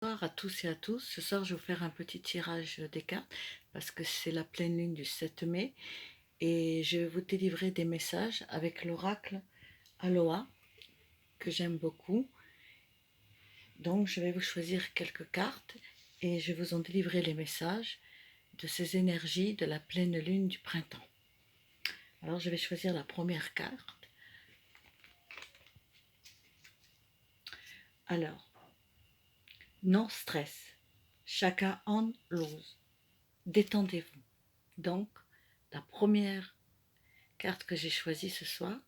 Bonsoir à tous et à tous. Ce soir, je vais vous faire un petit tirage des cartes parce que c'est la pleine lune du 7 mai et je vais vous délivrer des messages avec l'oracle Aloha que j'aime beaucoup. Donc, je vais vous choisir quelques cartes et je vais vous en délivrer les messages de ces énergies de la pleine lune du printemps. Alors, je vais choisir la première carte. Alors, non stress, chacun en lose, détendez-vous. Donc, la première carte que j'ai choisie ce soir,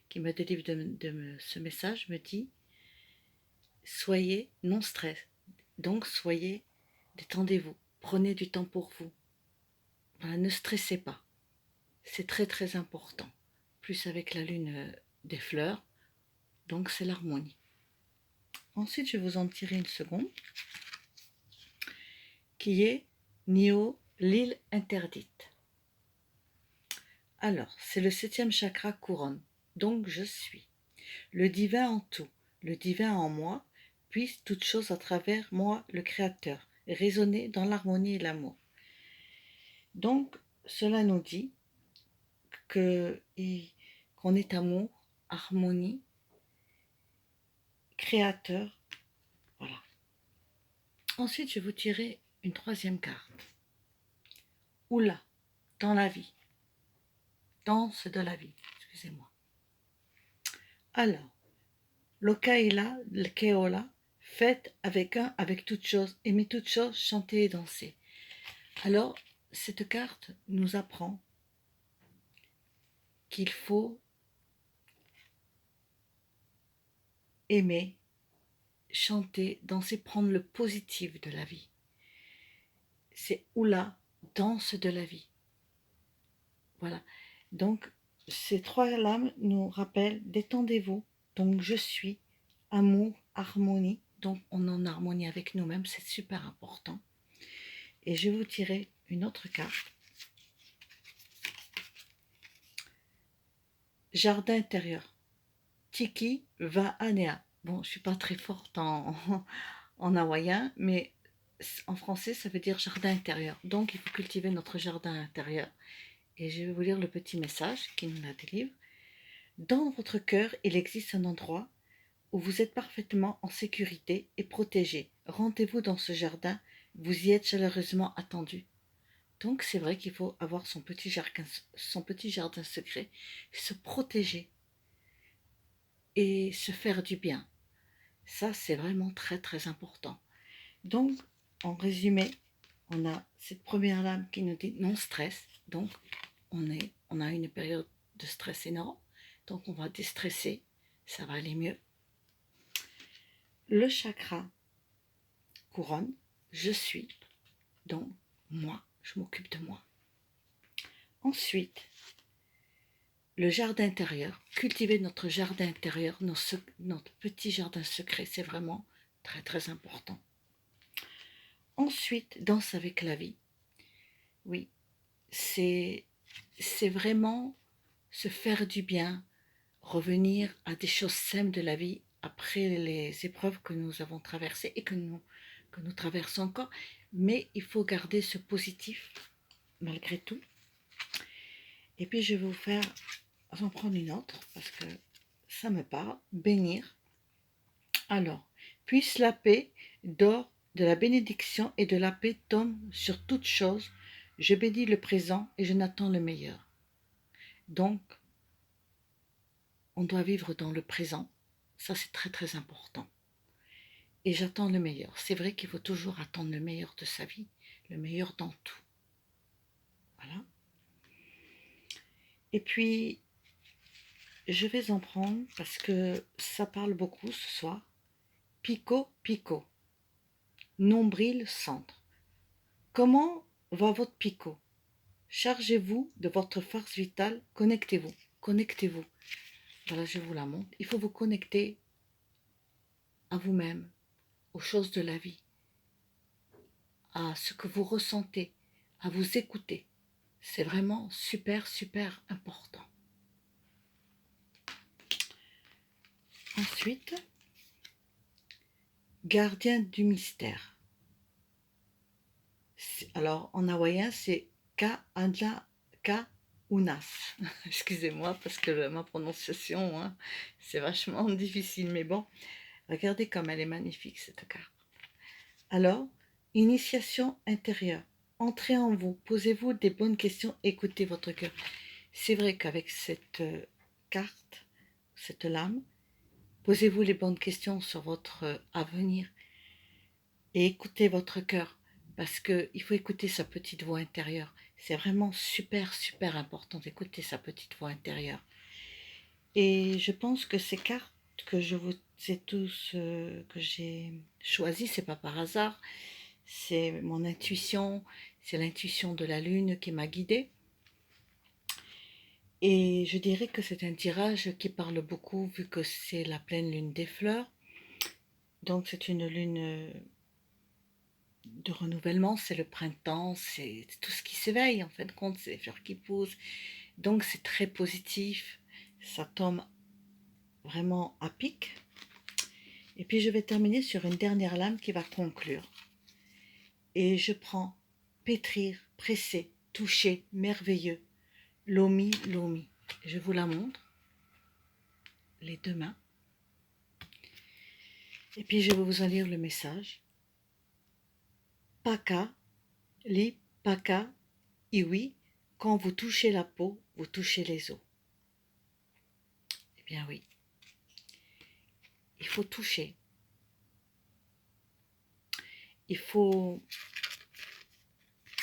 qui me délivre ce message, me dit soyez non stress. Donc soyez, détendez-vous, prenez du temps pour vous. Voilà, ne stressez pas. C'est très très important. Plus avec la lune des fleurs, donc c'est l'harmonie. Ensuite, je vais vous en tirer une seconde, qui est Nio, l'île interdite. Alors, c'est le 7e chakra couronne. Donc je suis. Le divin en tout, le divin en moi, puisse toute chose à travers moi, le Créateur, résonner dans l'harmonie et l'amour. Donc, cela nous dit qu'on est amour, harmonie, Créateur. Voilà. Ensuite, je vais vous tirer une troisième carte. Oula, dans la vie, danse de la vie, excusez-moi. Alors, Lokaila, le Keola, faites avec toutes choses, aimez toutes choses, chantez et dansez. Alors, cette carte nous apprend qu'il faut aimer, chanter, danser, prendre le positif de la vie. C'est Oula, danse de la vie. Voilà. Donc, ces trois lames nous rappellent détendez-vous. Donc, je suis, amour, harmonie. Donc, on est en harmonie avec nous-mêmes, c'est super important. Et je vais vous tirer une autre carte. Jardin intérieur. Tiki va anea. Bon, je ne suis pas très forte en hawaïen, mais en français, ça veut dire jardin intérieur. Donc, il faut cultiver notre jardin intérieur. Et je vais vous lire le petit message qui nous la délivre. Dans votre cœur, il existe un endroit où vous êtes parfaitement en sécurité et protégé. Rendez-vous dans ce jardin, vous y êtes chaleureusement attendu. Donc, c'est vrai qu'il faut avoir son petit jardin secret, se protéger et se faire du bien. Ça, c'est vraiment très très important. Donc, en résumé, on a cette première lame qui nous dit non stress. Donc, on a une période de stress énorme. Donc, on va déstresser. Ça va aller mieux. Le chakra couronne. Je suis. Donc, moi, je m'occupe de moi. Ensuite, le jardin intérieur. Cultiver notre jardin intérieur, notre petit jardin secret. C'est vraiment très très important. Ensuite, danse avec la vie. Oui, c'est vraiment se faire du bien, revenir à des choses simples de la vie après les épreuves que nous avons traversées et que nous traversons encore. Mais il faut garder ce positif malgré tout. Et puis je vais vous faire, j'en prendre une autre parce que ça me parle, bénir. Alors, puisse la paix d'or de la bénédiction et de la paix tombe sur toute chose. Je bénis le présent et je n'attends le meilleur. Donc, on doit vivre dans le présent. Ça, c'est très très important. Et j'attends le meilleur. C'est vrai qu'il faut toujours attendre le meilleur de sa vie, le meilleur dans tout. Voilà. Et puis, je vais en prendre parce que ça parle beaucoup ce soir. Pico, pico. Nombril, centre. Comment va votre pico? Chargez-vous de votre force vitale. Connectez-vous. Connectez-vous. Voilà, je vous la montre. Il faut vous connecter à vous-même, aux choses de la vie, à ce que vous ressentez, à vous écouter. C'est vraiment super, super important. Ensuite, gardien du mystère. Alors, en hawaïen, c'est Ka-Unas. Excusez-moi parce que ma prononciation, hein, c'est vachement difficile. Mais bon, regardez comme elle est magnifique, cette carte. Alors, initiation intérieure. Entrez en vous, posez-vous des bonnes questions, écoutez votre cœur. C'est vrai qu'avec cette carte, cette lame, posez-vous les bonnes questions sur votre avenir et écoutez votre cœur parce qu'il faut écouter sa petite voix intérieure. C'est vraiment super, super important d'écouter sa petite voix intérieure. Et je pense que ces cartes que je vous ai tous, que j'ai choisies, c'est pas par hasard, c'est mon intuition, c'est l'intuition de la lune qui m'a guidée. Et je dirais que c'est un tirage qui parle beaucoup vu que c'est la pleine lune des fleurs. Donc c'est une lune de renouvellement, c'est le printemps, c'est tout ce qui s'éveille en fin de compte, c'est les fleurs qui poussent. Donc c'est très positif, ça tombe vraiment à pic. Et puis je vais terminer sur une dernière lame qui va conclure. Et je prends pétrir, presser, toucher, merveilleux, lomi, lomi. Je vous la montre, les deux mains. Et puis je vais vous en lire le message. Paka, li, paka, iwi, quand vous touchez la peau, vous touchez les os. Eh bien oui, il faut toucher. Il faut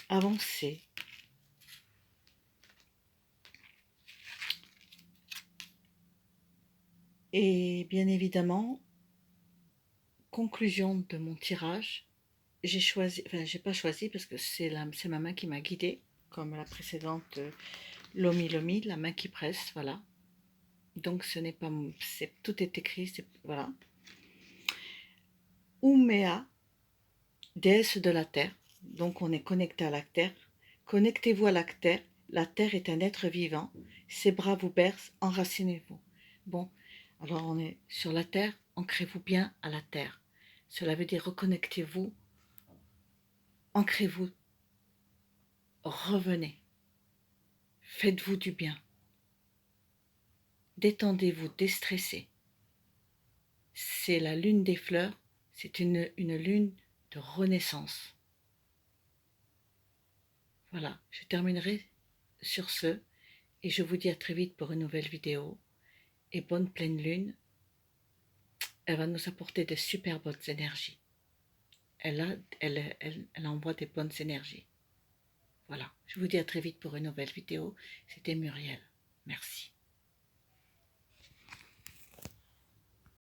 avancer. Et bien évidemment, conclusion de mon tirage, j'ai choisi, enfin j'ai pas choisi parce que c'est ma main qui m'a guidée, comme la précédente Lomi Lomi, la main qui presse, voilà. Donc ce n'est pas, tout est écrit, voilà. Umea, déesse de la terre, donc on est connecté à la terre. Connectez-vous à la terre est un être vivant, ses bras vous bercent, enracinez-vous. Bon, alors on est sur la terre, ancrez-vous bien à la terre. Cela veut dire reconnectez-vous, ancrez-vous, revenez, faites-vous du bien, détendez-vous, déstressez. C'est la lune des fleurs, c'est une lune de renaissance. Voilà, je terminerai sur ce et je vous dis à très vite pour une nouvelle vidéo. Et bonne pleine lune, elle va nous apporter de super bonnes énergies. Elle envoie des bonnes énergies. Voilà, je vous dis à très vite pour une nouvelle vidéo. C'était Muriel. Merci.